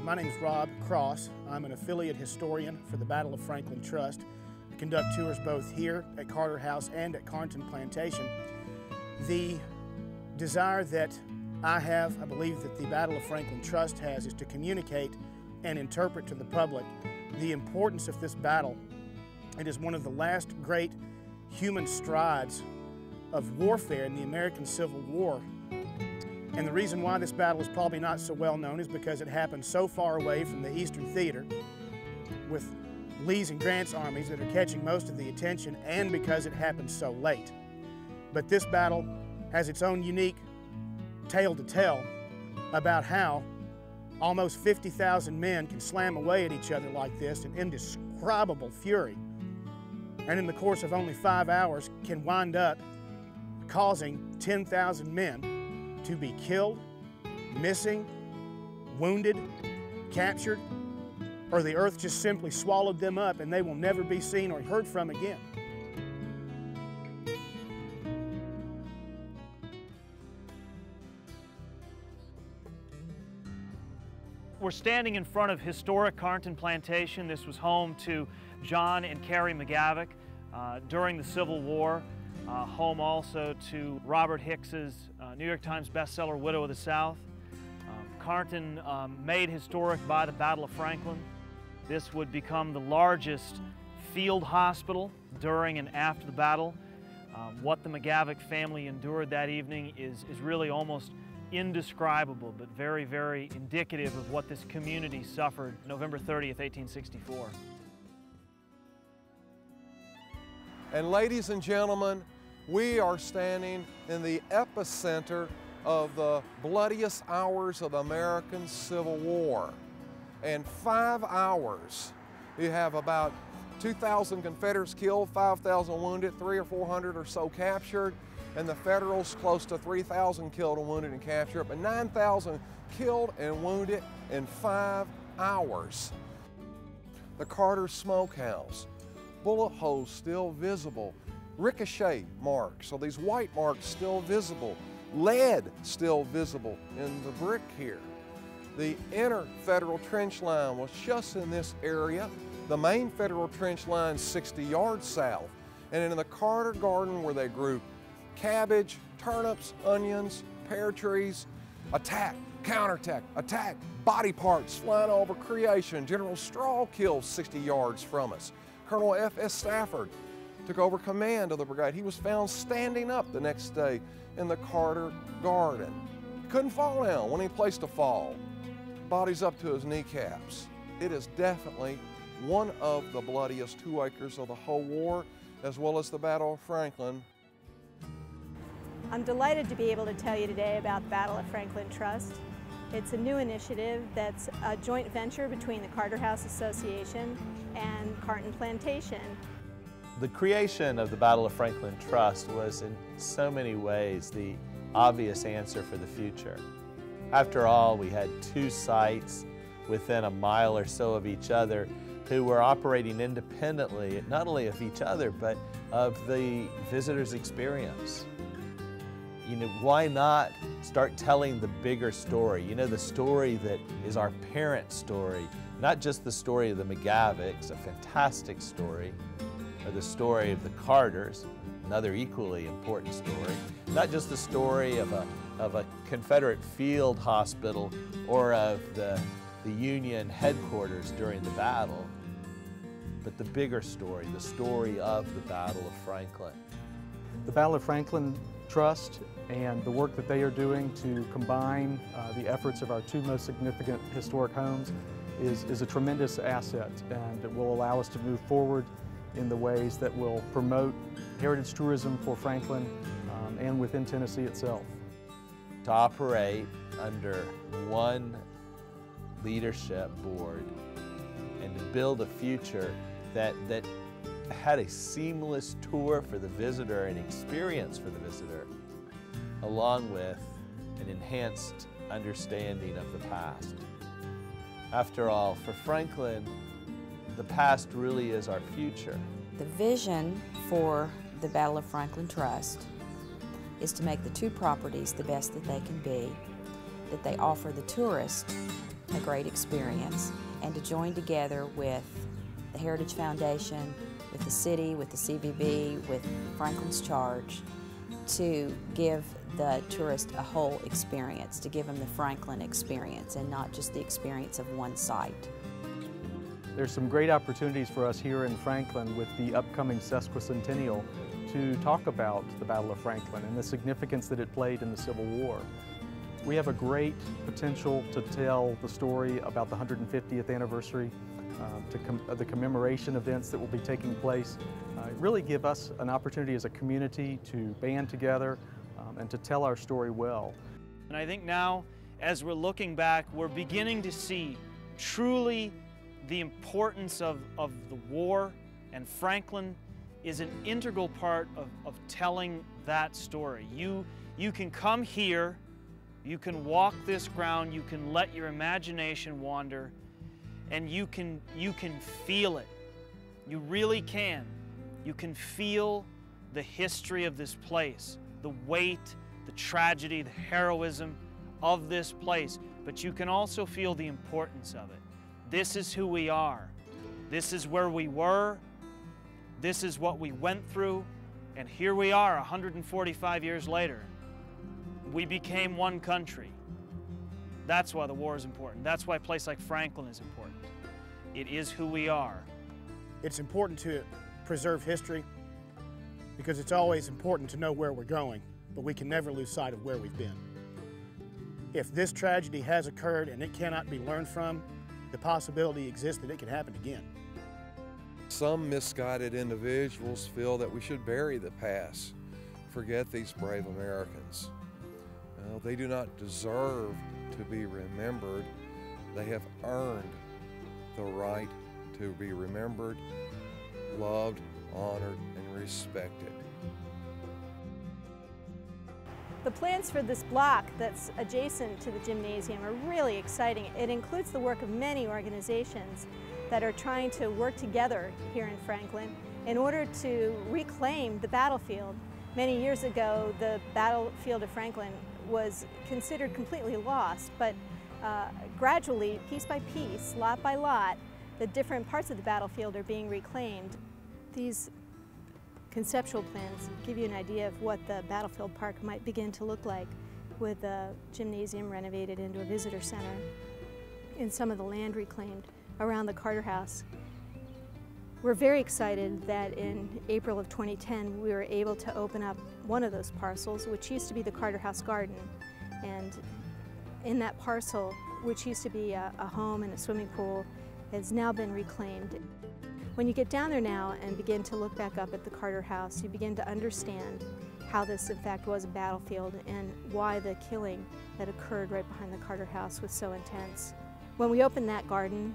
My name is Rob Cross. I'm an affiliate historian for the Battle of Franklin Trust. I conduct tours both here at Carter House and at Carnton Plantation. The desire that I have, I believe that the Battle of Franklin Trust has, is to communicate and interpret to the public the importance of this battle. It is one of the last great human strides of warfare in the American Civil War. And the reason why this battle is probably not so well known is because it happened so far away from the Eastern Theater with Lee's and Grant's armies that are catching most of the attention, and because it happened so late. But this battle has its own unique tale to tell about how almost 50,000 men can slam away at each other like this in indescribable fury, and in the course of only 5 hours can wind up causing 10,000 men to be killed, missing, wounded, captured, or the earth just simply swallowed them up and they will never be seen or heard from again. We're standing in front of historic Carnton Plantation. This was home to John and Carrie McGavock during the Civil War. Home also to Robert Hicks's New York Times bestseller, Widow of the South. Carnton made historic by the Battle of Franklin. This would become the largest field hospital during and after the battle. What the McGavock family endured that evening is really almost indescribable, but very, very indicative of what this community suffered November 30th, 1864. And ladies and gentlemen, we are standing in the epicenter of the bloodiest hours of the American Civil War. In 5 hours, you have about 2,000 Confederates killed, 5,000 wounded, 300 or 400 or so captured, and the Federals close to 3,000 killed and wounded and captured, but 9,000 killed and wounded in 5 hours. The Carter Smokehouse, bullet holes still visible, ricochet marks, so these white marks still visible, lead still visible in the brick here. The inner Federal trench line was just in this area. The main Federal trench line 60 yards south. And in the Carter Garden where they grew cabbage, turnips, onions, pear trees, attack, counterattack, attack, body parts flying over creation. General Straw killed 60 yards from us. Colonel F.S. Stafford took over command of the brigade. He was found standing up the next day in the Carter Garden. Couldn't fall down when he placed to fall. Body's up to his kneecaps. It is definitely one of the bloodiest 2 acres of the whole war, as well as the Battle of Franklin. I'm delighted to be able to tell you today about the Battle of Franklin Trust. It's a new initiative that's a joint venture between the Carter House Association and Carnton Plantation. The creation of the Battle of Franklin Trust was in so many ways the obvious answer for the future. After all, we had 2 sites within a mile or so of each other who were operating independently, not only of each other, but of the visitor's experience. You know, why not start telling the bigger story? You know, the story that is our parent story, not just the story of the McGavocks, a fantastic story, or the story of the Carters, another equally important story, not just the story of a Confederate field hospital or of the Union headquarters during the battle, but the bigger story, the story of the Battle of Franklin. The Battle of Franklin Trust and the work that they are doing to combine the efforts of our 2 most significant historic homes is a tremendous asset, and it will allow us to move forward in the ways that will promote heritage tourism for Franklin and within Tennessee itself. To operate under one leadership board and to build a future that had a seamless tour for the visitor and experience for the visitor, along with an enhanced understanding of the past. After all, for Franklin, the past really is our future. The vision for the Battle of Franklin Trust is to make the 2 properties the best that they can be, that they offer the tourist a great experience, and to join together with the Heritage Foundation, with the city, with the CVB, with Franklin's Charge, to give the tourist a whole experience, to give them the Franklin experience and not just the experience of one site. There's some great opportunities for us here in Franklin with the upcoming sesquicentennial to talk about the Battle of Franklin and the significance that it played in the Civil War. We have a great potential to tell the story about the 150th anniversary, the commemoration events that will be taking place. Really give us an opportunity as a community to band together and to tell our story well. And I think now, as we're looking back, we're beginning to see truly the importance of the war, and Franklin is an integral part of telling that story. You can come here, you can walk this ground, you can let your imagination wander, and you can feel it. You really can. You can feel the history of this place, the weight, the tragedy, the heroism of this place, but you can also feel the importance of it. This is who we are. This is where we were. This is what we went through. And here we are 145 years later. We became one country. That's why the war is important. That's why a place like Franklin is important. It is who we are. It's important to preserve history because it's always important to know where we're going, but we can never lose sight of where we've been. If this tragedy has occurred and it cannot be learned from, the possibility exists that it could happen again. Some misguided individuals feel that we should bury the past, forget these brave Americans. They do not deserve to be remembered. They have earned the right to be remembered, loved, honored, and respected. The plans for this block that's adjacent to the gymnasium are really exciting. It includes the work of many organizations that are trying to work together here in Franklin in order to reclaim the battlefield. Many years ago, the battlefield of Franklin was considered completely lost, but gradually, piece by piece, lot by lot, the different parts of the battlefield are being reclaimed. These conceptual plans give you an idea of what the battlefield park might begin to look like, with the gymnasium renovated into a visitor center and some of the land reclaimed around the Carter House. We're very excited that in April of 2010 we were able to open up one of those parcels, which used to be the Carter House Garden. And in that parcel, which used to be a home and a swimming pool, has now been reclaimed. When you get down there now and begin to look back up at the Carter House, you begin to understand how this in fact was a battlefield and why the killing that occurred right behind the Carter House was so intense. When we opened that garden,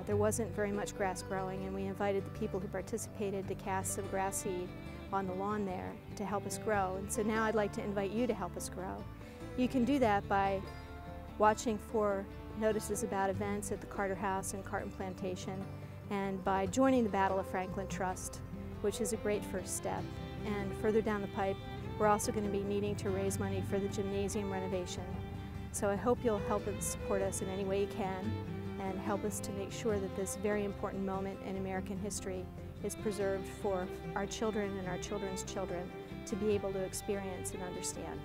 there wasn't very much grass growing, and we invited the people who participated to cast some grass seed on the lawn there to help us grow. And so now I'd like to invite you to help us grow. You can do that by watching for notices about events at the Carter House and Carton Plantation, and by joining the Battle of Franklin Trust, which is a great first step. And further down the pipe, we're also going to be needing to raise money for the gymnasium renovation. So I hope you'll help and support us in any way you can, and help us to make sure that this very important moment in American history is preserved for our children and our children's children to be able to experience and understand.